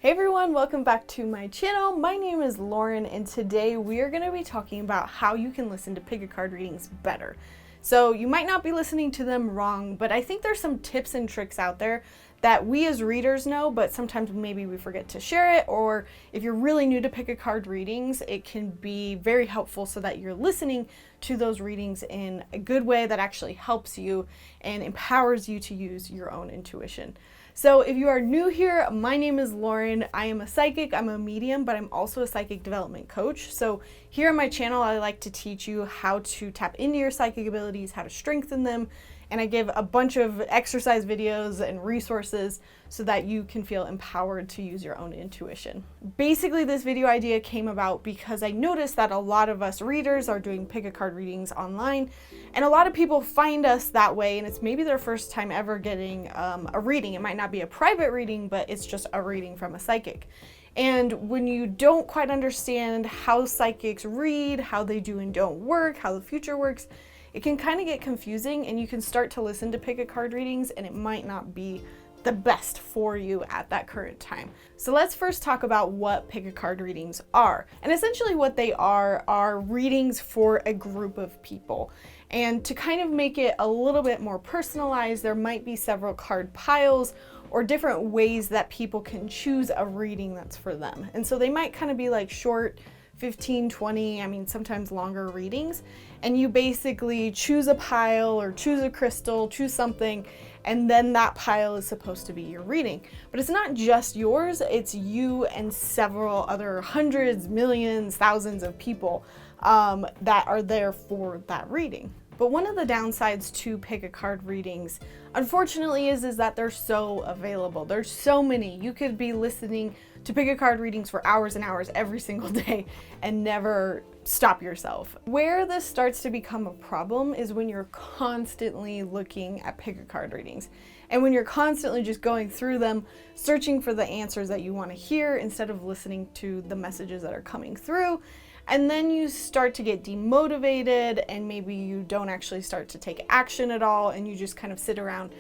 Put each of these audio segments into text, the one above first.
Hey everyone, welcome back to my channel. My name is Lauren and today we are going to be talking about how you can listen to pick a card readings better. So you might not be listening to them wrong, but I think there's some tips and tricks out there that we as readers know, but sometimes maybe we forget to share it, or if you're really new to pick a card readings, it can be very helpful so that you're listening to those readings in a good way that actually helps you and empowers you to use your own intuition. So if you are new here, my name is Lauren. I am a psychic, I'm a medium, but I'm also a psychic development coach. So here on my channel, I like to teach you how to tap into your psychic abilities, how to strengthen them, and I give a bunch of exercise videos and resources so that you can feel empowered to use your own intuition. Basically, this video idea came about because I noticed that a lot of us readers are doing pick a card readings online, and a lot of people find us that way, and it's maybe their first time ever getting a reading. It might not be a private reading, but it's just a reading from a psychic. And when you don't quite understand how psychics read, how they do and don't work, how the future works, it can kind of get confusing and you can start to listen to pick a card readings and it might not be the best for you at that current time. So let's first talk about what pick a card readings are. And essentially what they are readings for a group of people. And to kind of make it a little bit more personalized, there might be several card piles or different ways that people can choose a reading that's for them. And so they might kind of be like short 15, 20, sometimes longer readings. And you basically choose a pile or choose a crystal, choose something, and then that pile is supposed to be your reading. But it's not just yours, it's you and several other hundreds, millions, thousands of people that are there for that reading. But one of the downsides to pick a card readings, unfortunately, is that they're so available. There's so many. You could be listening to pick a card readings for hours and hours every single day and never stop yourself. Where this starts to become a problem is when you're constantly looking at pick a card readings. And when you're constantly just going through them, searching for the answers that you want to hear instead of listening to the messages that are coming through. And then you start to get demotivated and maybe you don't actually start to take action at all and you just kind of sit around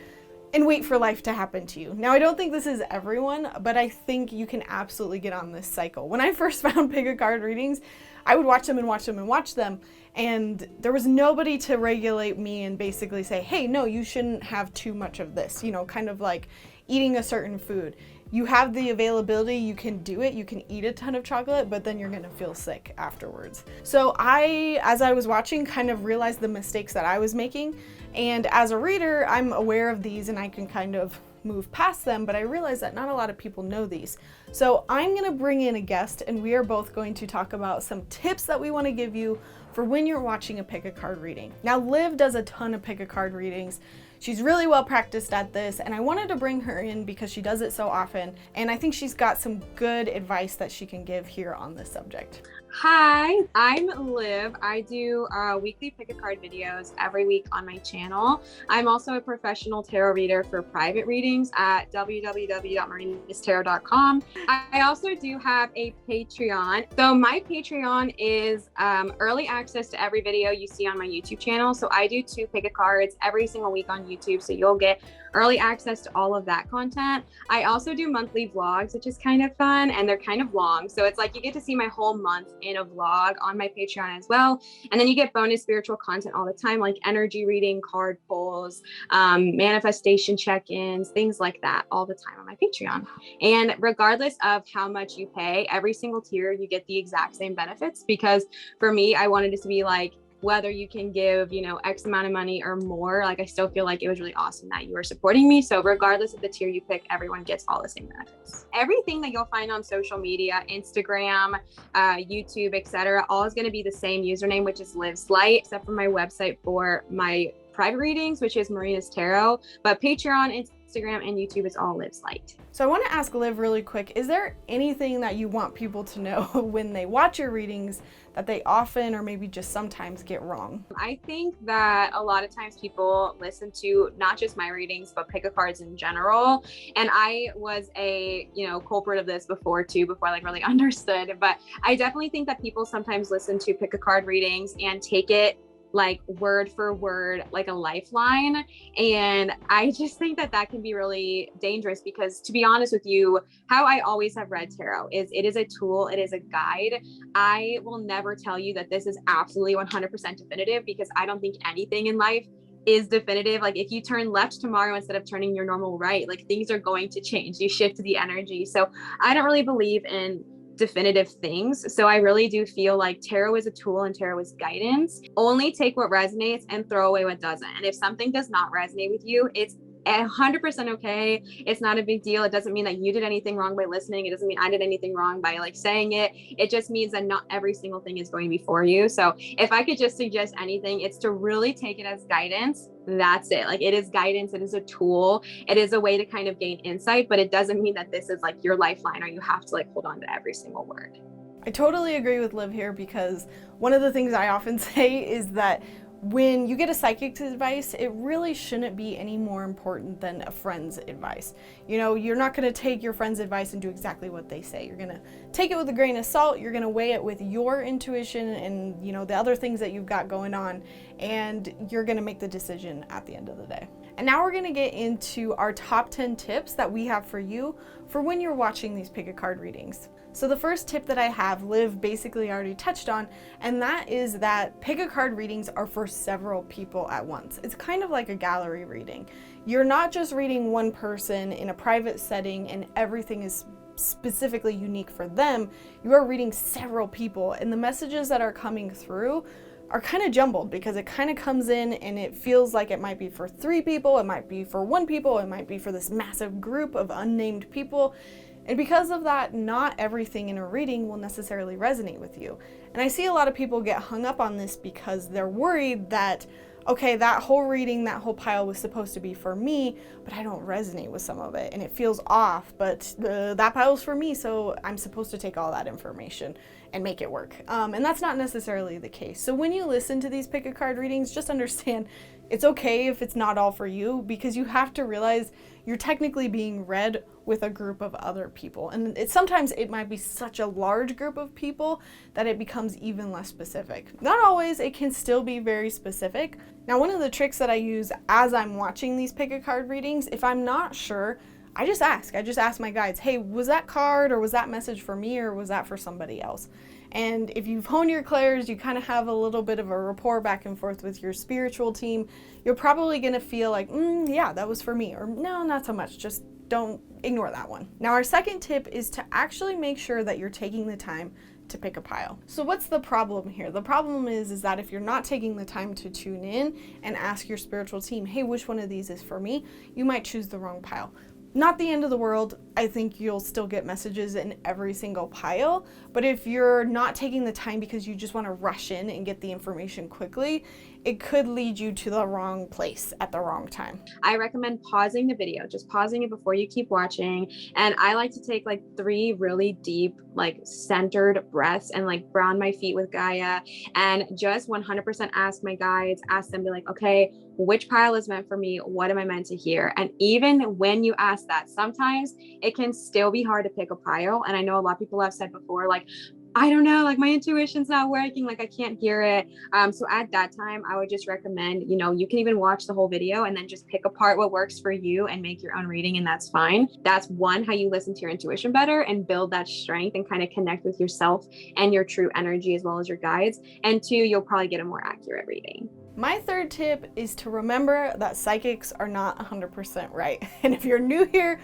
and wait for life to happen to you. Now, I don't think this is everyone, but I think you can absolutely get on this cycle. When I first found pick a card readings, I would watch them and watch them and watch them, and there was nobody to regulate me and basically say, hey, no, you shouldn't have too much of this, kind of like eating a certain food. You have the availability, you can do it, you can eat a ton of chocolate, but then you're gonna feel sick afterwards. So as I was watching, kind of realized the mistakes that I was making. And as a reader, I'm aware of these and I can kind of move past them, but I realize that not a lot of people know these. So I'm gonna bring in a guest and we are both going to talk about some tips that we wanna give you for when you're watching a pick a card reading. Now, Liv does a ton of pick a card readings. She's really well practiced at this, and I wanted to bring her in because she does it so often, and I think she's got some good advice that she can give here on this subject. Hi, I'm Liv. I do weekly pick a card videos every week on my channel. I'm also a professional tarot reader for private readings at www.marinastarot.com. I also do have a Patreon. So my Patreon is early access to every video you see on my YouTube channel. So I do 2 pick a cards every single week on YouTube. So you'll get early access to all of that content. I also do monthly vlogs, which is kind of fun, and they're kind of long. So it's like you get to see my whole month in a vlog on my Patreon as well. And then you get bonus spiritual content all the time, like energy reading, card pulls, manifestation check-ins, things like that all the time on my Patreon. And regardless of how much you pay, every single tier, you get the exact same benefits, because for me, I wanted it to be like, whether you can give, X amount of money or more, like I still feel like it was really awesome that you were supporting me. So regardless of the tier you pick, everyone gets all the same benefits. Everything that you'll find on social media, Instagram, YouTube, etc., all is going to be the same username, which is Liv's Light, except for my website for my private readings, which is Marina's Tarot. But Patreon, Instagram, and YouTube is all Liv's Light. So I want to ask Liv really quick, is there anything that you want people to know when they watch your readings that they often or maybe just sometimes get wrong? I think that a lot of times people listen to not just my readings, but pick a cards in general. And I was a, culprit of this before I really understood. But I definitely think that people sometimes listen to pick a card readings and take it like word for word, like a lifeline. And I just think that that can be really dangerous because, to be honest with you, how I always have read tarot is it is a tool, it is a guide. I will never tell you that this is absolutely 100% definitive because I don't think anything in life is definitive. Like if you turn left tomorrow instead of turning your normal right, like things are going to change. You shift the energy. So I don't really believe in definitive things. So I really do feel like tarot is a tool and tarot is guidance. Only take what resonates and throw away what doesn't. And if something does not resonate with you, it's 100% okay. It's not a big deal. It doesn't mean that you did anything wrong by listening. It doesn't mean I did anything wrong by like saying it. It just means that not every single thing is going to be for you. So if I could just suggest anything, it's to really take it as guidance. That's it. Like it is guidance. It is a tool. It is a way to kind of gain insight, but it doesn't mean that this is like your lifeline or you have to like hold on to every single word. I totally agree with Liv here because one of the things I often say is that when you get a psychic's advice, it really shouldn't be any more important than a friend's advice. You know, you're not going to take your friend's advice and do exactly what they say. You're going to take it with a grain of salt. You're going to weigh it with your intuition and, you know, the other things that you've got going on, and you're going to make the decision at the end of the day. And now we're going to get into our top 10 tips that we have for you for when you're watching these pick a card readings. So the first tip that I have, Liv basically already touched on, and that is that pick a card readings are for several people at once. It's kind of like a gallery reading. You're not just reading one person in a private setting and everything is specifically unique for them. You are reading several people, and the messages that are coming through are kind of jumbled because it kind of comes in and it feels like it might be for 3 people, it might be for 1 people, it might be for this massive group of unnamed people. And because of that, not everything in a reading will necessarily resonate with you. And I see a lot of people get hung up on this because they're worried that, okay, that whole reading, that whole pile was supposed to be for me, but I don't resonate with some of it and it feels off, but that pile's for me, so I'm supposed to take all that information and make it work. And that's not necessarily the case. So when you listen to these pick a card readings, just understand it's okay if it's not all for you, because you have to realize you're technically being read with a group of other people. And sometimes it might be such a large group of people that it becomes even less specific. Not always, it can still be very specific. Now, one of the tricks that I use as I'm watching these pick a card readings, if I'm not sure, I just ask my guides, hey, was that card or was that message for me or was that for somebody else? And if you've honed your clairs, you kind of have a little bit of a rapport back and forth with your spiritual team, you're probably going to feel like, yeah, that was for me, or no, not so much, just don't ignore that one. Now, our second tip is to actually make sure that you're taking the time to pick a pile. So what's the problem here? The problem is that if you're not taking the time to tune in and ask your spiritual team, hey, which one of these is for me, you might choose the wrong pile. Not the end of the world. I think you'll still get messages in every single pile, but if you're not taking the time because you just want to rush in and get the information quickly, it could lead you to the wrong place at the wrong time. I recommend pausing the video, just pausing it before you keep watching. And I like to take like 3 really deep, like centered breaths and like ground my feet with Gaia and just 100% ask my guides, ask them, be like, okay, which pile is meant for me? What am I meant to hear? And even when you ask that, sometimes it can still be hard to pick a pile. And I know a lot of people have said before, like, I don't know, like my intuition's not working, like I can't hear it. So at that time, I would just recommend, you know, you can even watch the whole video and then just pick apart what works for you and make your own reading, and that's fine. That's one, how you listen to your intuition better and build that strength and kind of connect with yourself and your true energy as well as your guides. And 2, you'll probably get a more accurate reading. My third tip is to remember that psychics are not 100% right. And if you're new here,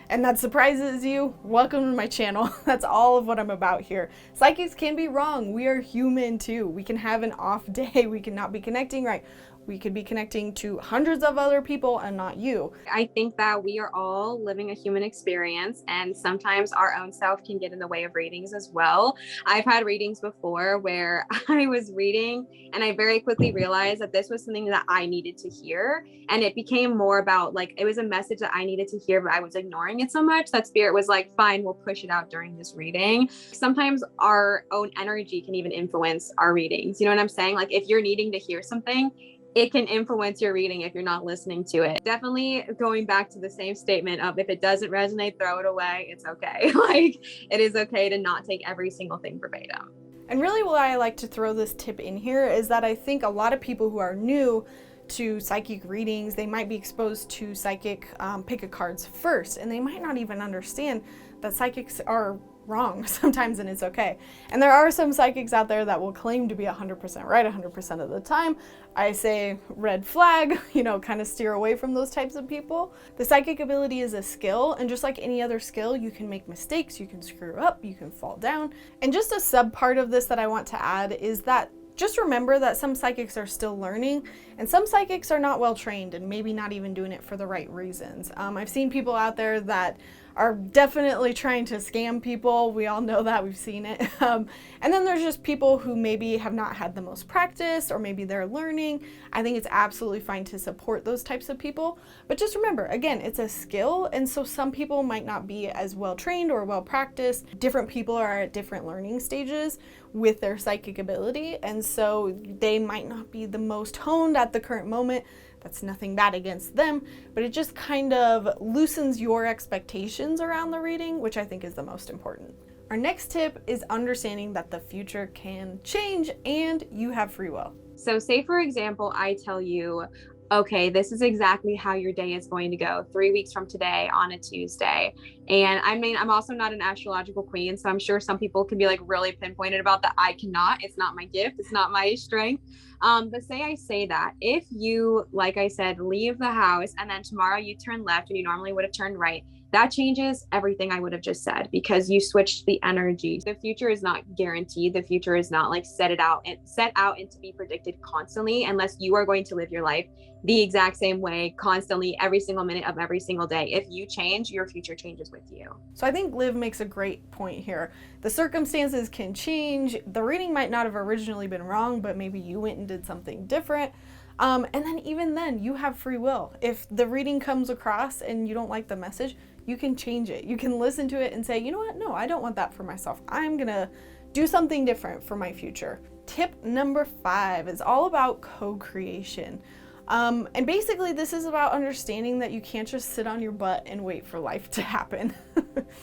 and that surprises you, welcome to my channel. That's all of what I'm about here. Psychics can be wrong. We are human too. We can have an off day. We can not be connecting right. We could be connecting to hundreds of other people and not you. I think that we are all living a human experience, and sometimes our own self can get in the way of readings as well. I've had readings before where I was reading and I very quickly realized that this was something that I needed to hear. And it became more about like, it was a message that I needed to hear, but I was ignoring it so much that spirit was like, fine, we'll push it out during this reading. Sometimes our own energy can even influence our readings. You know what I'm saying? Like if you're needing to hear something, it can influence your reading if you're not listening to it. Definitely going back to the same statement of if it doesn't resonate, throw it away. It's okay. Like it is okay to not take every single thing verbatim. And really why I like to throw this tip in here is that I think a lot of people who are new to psychic readings, they might be exposed to psychic pick a cards first, and they might not even understand that psychics are wrong sometimes, and it's okay. And there are some psychics out there that will claim to be 100% right 100% of the time. I say red flag, kind of steer away from those types of people. The psychic ability is a skill, and just like any other skill, you can make mistakes, you can screw up, you can fall down. And just a sub part of this that I want to add is that just remember that some psychics are still learning, and some psychics are not well trained and maybe not even doing it for the right reasons. I've seen people out there that are definitely trying to scam people. We all know that, we've seen it. And then there's just people who maybe have not had the most practice, or maybe they're learning. I think it's absolutely fine to support those types of people. But just remember, again, it's a skill, and so some people might not be as well trained or well practiced. Different people are at different learning stages with their psychic ability, and so they might not be the most honed at the current moment. That's nothing bad against them, but it just kind of loosens your expectations around the reading, which I think is the most important. Our next tip is understanding that the future can change and you have free will. So say, for example, I tell you, okay, this is exactly how your day is going to go 3 weeks from today on a Tuesday. And I mean, I'm also not an astrological queen, so I'm sure some people can be like really pinpointed about that. I cannot. It's not my gift. It's not my strength. But say I say that if you, like I said, leave the house and then tomorrow you turn left and you normally would have turned right, that changes everything I would have just said because you switched the energy. The future is not guaranteed. The future is not like set out and to be predicted constantly, unless you are going to live your life the exact same way constantly every single minute of every single day. If you change, your future changes with you. So I think Liv makes a great point here. The circumstances can change. The reading might not have originally been wrong, but maybe you went and did something different. And then even then, you have free will. If the reading comes across and you don't like the message, you can change it. You can listen to it and say, you know what? No, I don't want that for myself. I'm gonna do something different for my future. Tip number 5 is all about co-creation. And basically this is about understanding that you can't just sit on your butt and wait for life to happen.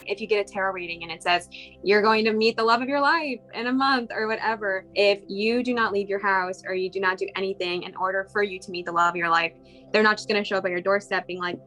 If you get a tarot reading and it says you're going to meet the love of your life in a month or whatever, if you do not leave your house or you do not do anything in order for you to meet the love of your life, they're not just going to show up at your doorstep being like,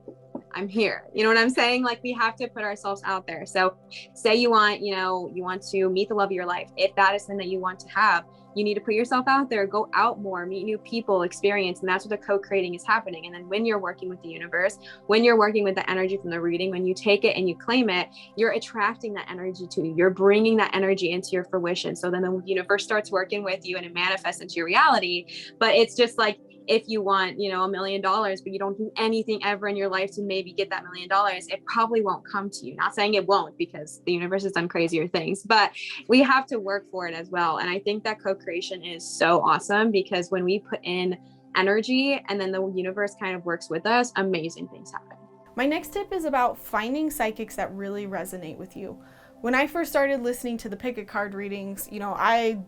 I'm here. You know what I'm saying? Like, we have to put ourselves out there. So say you want to meet the love of your life. If that is something that you want to have, you need to put yourself out there, go out more, meet new people, experience. And that's what the co-creating is happening. And then when you're working with the universe, when you're working with the energy from the reading, when you take it and you claim it, you're attracting that energy to you. You're bringing that energy into your fruition. So then the universe starts working with you and it manifests into your reality. But it's just like, if you want, $1 million, but you don't do anything ever in your life to maybe get that $1 million, it probably won't come to you. Not saying it won't, because the universe has done crazier things, but we have to work for it as well. And I think that co-creation is so awesome, because when we put in energy and then the universe kind of works with us, amazing things happen. My next tip is about finding psychics that really resonate with you. When I first started listening to the pick a card readings, I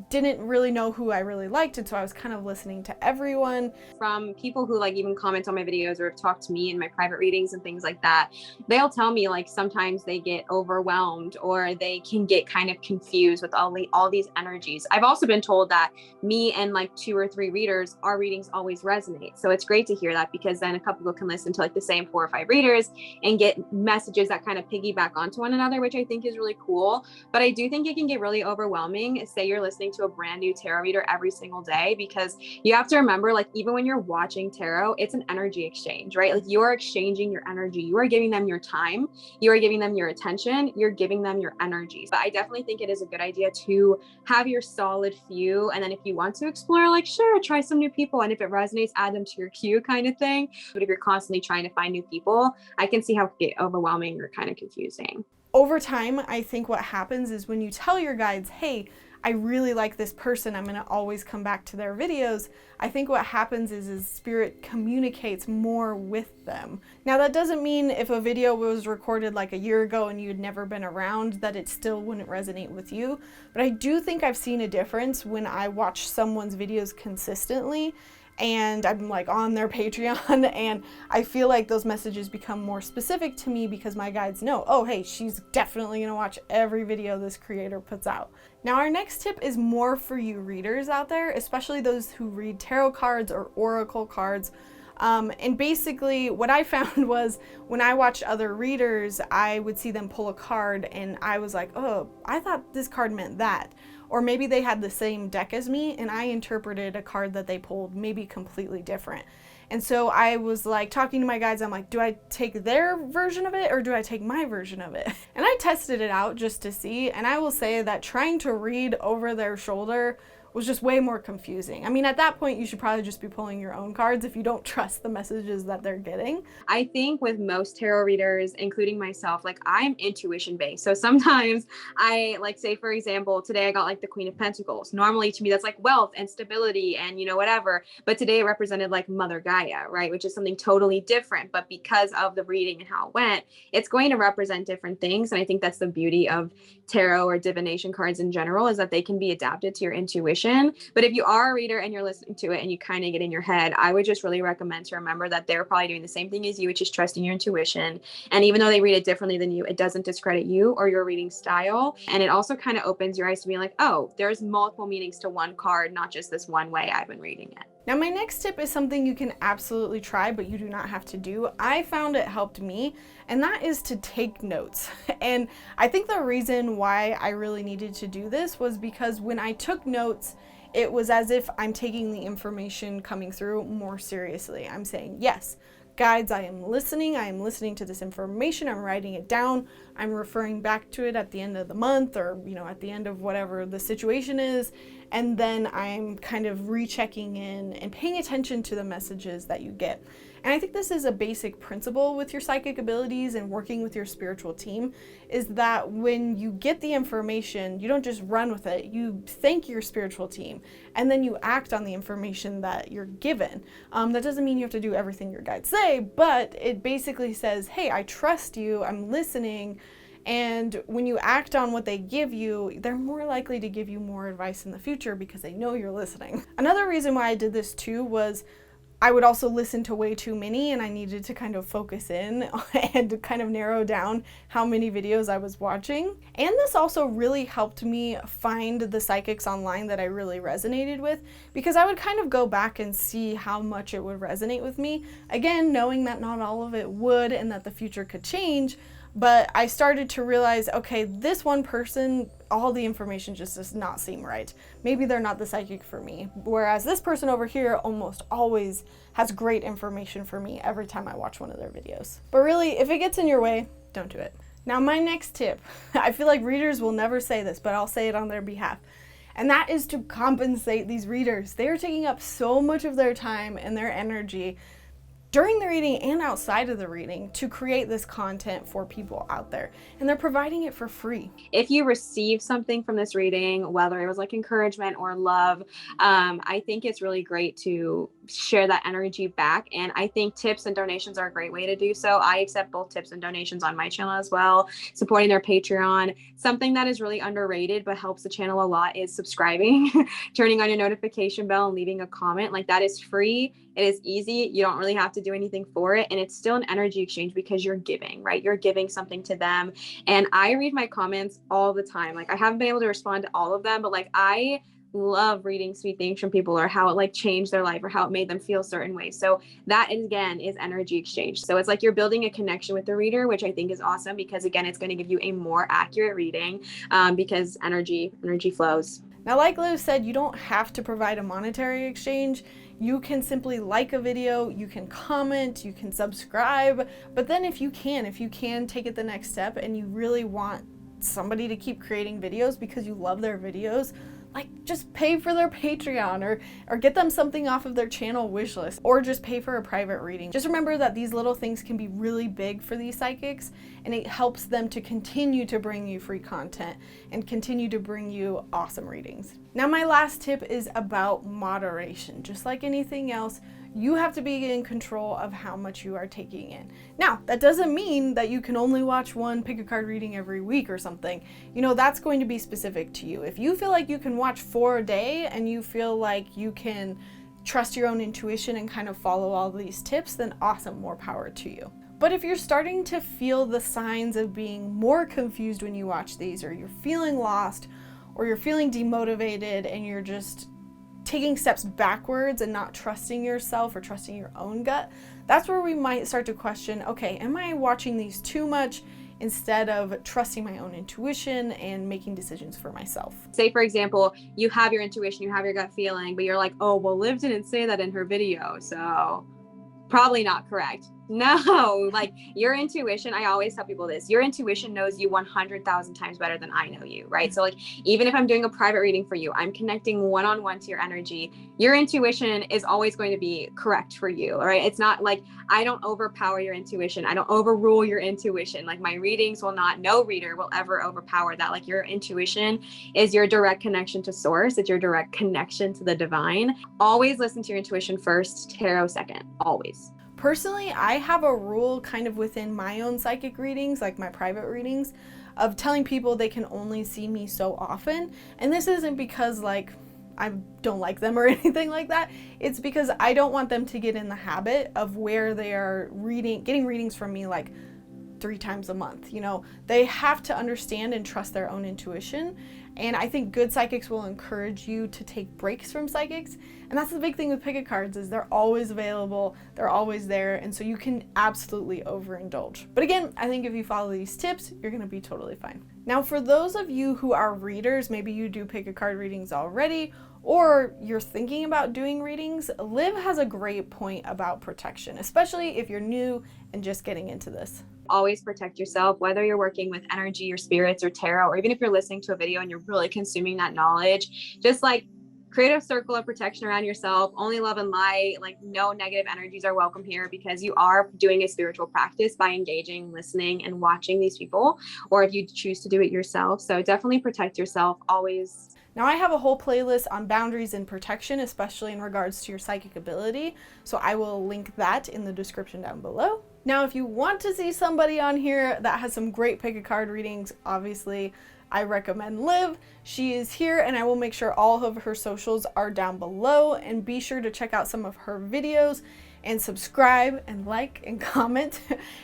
didn't really know who I really liked, and so I was kind of listening to everyone. From people who even comment on my videos or have talked to me in my private readings and things like that, they'll tell me sometimes they get overwhelmed or they can get kind of confused with all these energies. I've also been told that me and 2 or 3 readers, our readings always resonate. So it's great to hear that, because then a couple people can listen to the same 4 or 5 readers and get messages that kind of piggyback onto one another, which I think is really cool. But I do think it can get really overwhelming. Say you're listening to a brand new tarot reader every single day, because you have to remember, even when you're watching tarot, it's an energy exchange, right? You are exchanging your energy. You are giving them your time. You are giving them your attention. You're giving them your energy. But I definitely think it is a good idea to have your solid few. And then if you want to explore, sure, try some new people. And if it resonates, add them to your queue kind of thing. But if you're constantly trying to find new people, I can see how it can get overwhelming or kind of confusing. Over time, I think what happens is when you tell your guides, hey, I really like this person, I'm going to always come back to their videos, I think what happens is spirit communicates more with them. Now, that doesn't mean if a video was recorded a year ago and you'd never been around that it still wouldn't resonate with you, but I do think I've seen a difference when I watch someone's videos consistently and I'm like on their Patreon, and I feel like those messages become more specific to me because my guides know, oh hey, she's definitely gonna watch every video this creator puts out. Now our next tip is more for you readers out there, especially those who read tarot cards or oracle cards. And basically what I found was when I watched other readers, I would see them pull a card and I was like, oh, I thought this card meant that. Or maybe they had the same deck as me and I interpreted a card that they pulled maybe completely different. And so I was like talking to my guides, I'm like, do I take their version of it or do I take my version of it? And I tested it out just to see, and I will say that trying to read over their shoulder was just way more confusing. I mean, at that point, you should probably just be pulling your own cards if you don't trust the messages that they're getting. I think with most tarot readers, including myself, like I'm intuition based. So sometimes I like, say for example, today I got like the Queen of Pentacles. Normally to me, that's like wealth and stability and, you know, whatever. But today it represented like Mother Gaia, right? Which is something totally different. But because of the reading and how it went, it's going to represent different things. And I think that's the beauty of tarot or divination cards in general, is that they can be adapted to your intuition. But if you are a reader and you're listening to it and you kind of get in your head, I would just really recommend to remember that they're probably doing the same thing as you, which is trusting your intuition. And even though they read it differently than you, it doesn't discredit you or your reading style. And it also kind of opens your eyes to being like, oh, there's multiple meanings to one card, not just this one way I've been reading it. Now my next tip is something you can absolutely try, but you do not have to do. I found it helped me, and that is to take notes. And I think the reason why I really needed to do this was because when I took notes, it was as if I'm taking the information coming through more seriously. I'm saying, yes, guides, I am listening to this information, I'm writing it down, I'm referring back to it at the end of the month or, you know, at the end of whatever the situation is, and then I'm kind of rechecking in and paying attention to the messages that you get. And I think this is a basic principle with your psychic abilities and working with your spiritual team, is that when you get the information, you don't just run with it, you thank your spiritual team, and then you act on the information that you're given. That doesn't mean you have to do everything your guides say, but it basically says, hey, I trust you, I'm listening. And when you act on what they give you, they're more likely to give you more advice in the future because they know you're listening. Another reason why I did this too was I would also listen to way too many, and I needed to kind of focus in and kind of narrow down how many videos I was watching. And this also really helped me find the psychics online that I really resonated with, because I would kind of go back and see how much it would resonate with me. Again, knowing that not all of it would and that the future could change, but I started to realize, okay, this one person, all the information just does not seem right. Maybe they're not the psychic for me. Whereas this person over here almost always has great information for me every time I watch one of their videos. But really, if it gets in your way, don't do it. Now my next tip, I feel like readers will never say this, but I'll say it on their behalf. And that is to compensate these readers. They are taking up so much of their time and their energy during the reading and outside of the reading to create this content for people out there, and they're providing it for free. If you receive something from this reading, whether it was like encouragement or love, I think it's really great to share that energy back. And I think tips and donations are a great way to do so. I accept both tips and donations on my channel as well, supporting their Patreon. Something that is really underrated but helps the channel a lot is subscribing, turning on your notification bell and leaving a comment. Like, that is free. It is easy. You don't really have to do anything for it. And it's still an energy exchange because you're giving, right? You're giving something to them. And I read my comments all the time. Like, I haven't been able to respond to all of them, but like, I love reading sweet things from people, or how it like changed their life or how it made them feel certain ways. So that again is energy exchange. So it's like you're building a connection with the reader, which I think is awesome, because again, it's going to give you a more accurate reading, because energy flows. Now, like Liv said, you don't have to provide a monetary exchange. You can simply like a video, you can comment, you can subscribe, but then if you can take it the next step and you really want somebody to keep creating videos because you love their videos, like, just pay for their Patreon or get them something off of their channel wish list, or just pay for a private reading. Just remember that these little things can be really big for these psychics, and it helps them to continue to bring you free content and continue to bring you awesome readings. Now, my last tip is about moderation. Just like anything else, you have to be in control of how much you are taking in. Now, that doesn't mean that you can only watch one pick a card reading every week or something. You know, that's going to be specific to you. If you feel like you can watch 4 a day and you feel like you can trust your own intuition and kind of follow all these tips, then awesome, more power to you. But if you're starting to feel the signs of being more confused when you watch these, or you're feeling lost, or you're feeling demotivated and you're just taking steps backwards and not trusting yourself or trusting your own gut, that's where we might start to question, okay, am I watching these too much instead of trusting my own intuition and making decisions for myself? Say, for example, you have your intuition, you have your gut feeling, but you're like, oh, well, Liv didn't say that in her video, so probably not correct. No, like your intuition, I always tell people this, your intuition knows you 100,000 times better than I know you, right? So like, even if I'm doing a private reading for you, I'm connecting one-on-one to your energy. Your intuition is always going to be correct for you, right? It's not like I don't overpower your intuition. I don't overrule your intuition. Like my readings will not, no reader will ever overpower that. Like your intuition is your direct connection to source. It's your direct connection to the divine. Always listen to your intuition first, tarot second, always. Personally, I have a rule kind of within my own psychic readings, like my private readings, of telling people they can only see me so often. And this isn't because like I don't like them or anything like that. It's because I don't want them to get in the habit of where they are getting readings from me like 3 times a month. You know, they have to understand and trust their own intuition. And I think good psychics will encourage you to take breaks from psychics. And that's the big thing with pick a cards, is they're always available, they're always there, and so you can absolutely overindulge. But again, I think if you follow these tips, you're gonna be totally fine. Now, for those of you who are readers, maybe you do pick a card readings already, or you're thinking about doing readings, Liv has a great point about protection, especially if you're new and just getting into this. Always protect yourself, whether you're working with energy or spirits or tarot, or even if you're listening to a video and you're really consuming that knowledge, just like create a circle of protection around yourself. Only love and light, like no negative energies are welcome here, because you are doing a spiritual practice by engaging, listening, and watching these people, or if you choose to do it yourself. So definitely protect yourself always. Now, I have a whole playlist on boundaries and protection, especially in regards to your psychic ability, so I will link that in the description down below. Now, if you want to see somebody on here that has some great pick a card readings, obviously I recommend Liv. She is here, and I will make sure all of her socials are down below, and be sure to check out some of her videos and subscribe and like and comment.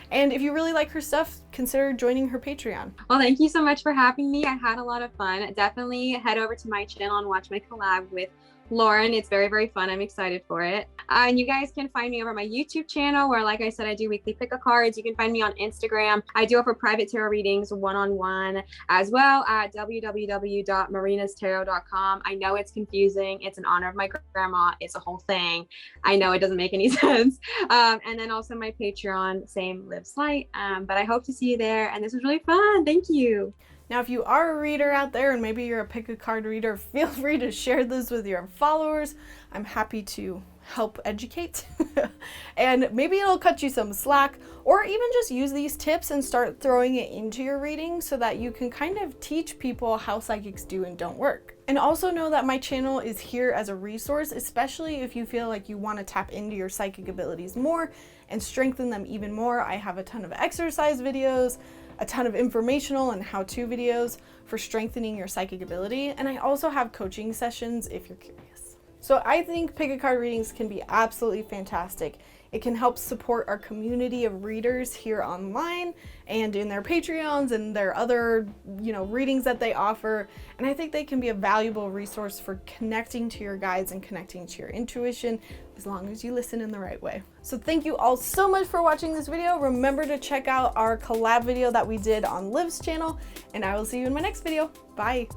And if you really like her stuff, consider joining her Patreon. Well, thank you so much for having me. I had a lot of fun. Definitely head over to my channel and watch my collab with Lauren. It's very, very fun. I'm excited for it. And you guys can find me over my YouTube channel, where, like I said, I do weekly pick a cards. You can find me on Instagram. I do offer private tarot readings one-on-one as well at www.marinastarot.com. I know it's confusing. It's in honor of my grandma. It's a whole thing. I know it doesn't make any sense. And then also my Patreon, same, Liv's Light. But I hope to see you there. And this was really fun. Thank you. Now, if you are a reader out there, and maybe you're a pick a card reader, feel free to share this with your followers. I'm happy to help educate. And maybe it'll cut you some slack, or even just use these tips and start throwing it into your reading so that you can kind of teach people how psychics do and don't work. And also know that my channel is here as a resource, especially if you feel like you want to tap into your psychic abilities more and strengthen them even more. I have a ton of exercise videos, a ton of informational and how-to videos for strengthening your psychic ability. And I also have coaching sessions if you're curious. So I think pick a card readings can be absolutely fantastic. It can help support our community of readers here online and in their Patreons and their other, readings that they offer. And I think they can be a valuable resource for connecting to your guides and connecting to your intuition, as long as you listen in the right way. So thank you all so much for watching this video. Remember to check out our collab video that we did on Liv's channel, and I will see you in my next video. Bye.